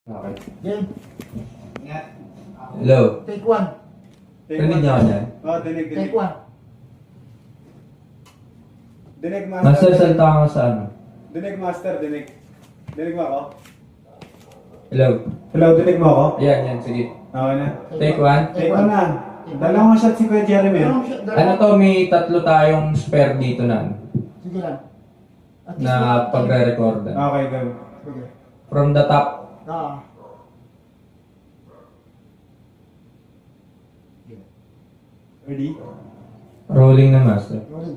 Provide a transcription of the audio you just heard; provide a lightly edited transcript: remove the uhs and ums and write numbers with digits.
Okay. Game. Ingat. Hello. Take one. Rinig niyo ako dyan? Oo, dinig. Take one. Dinig, Master, master. salta ka sa ano? Dinig, master. Dinig. Dinig mo ako? Hello. Hello, dinig mo ako? Yan, sige. Okay na. Take one. Take one na. Dalawang shot si Kuya Jeremy. Ano to, may tatlo tayong spare dito na ano, Sige lang. At least na pagre-recordan. Okay, go. Sige. From the top. Ah. Ready? Rolling na master. Rolling.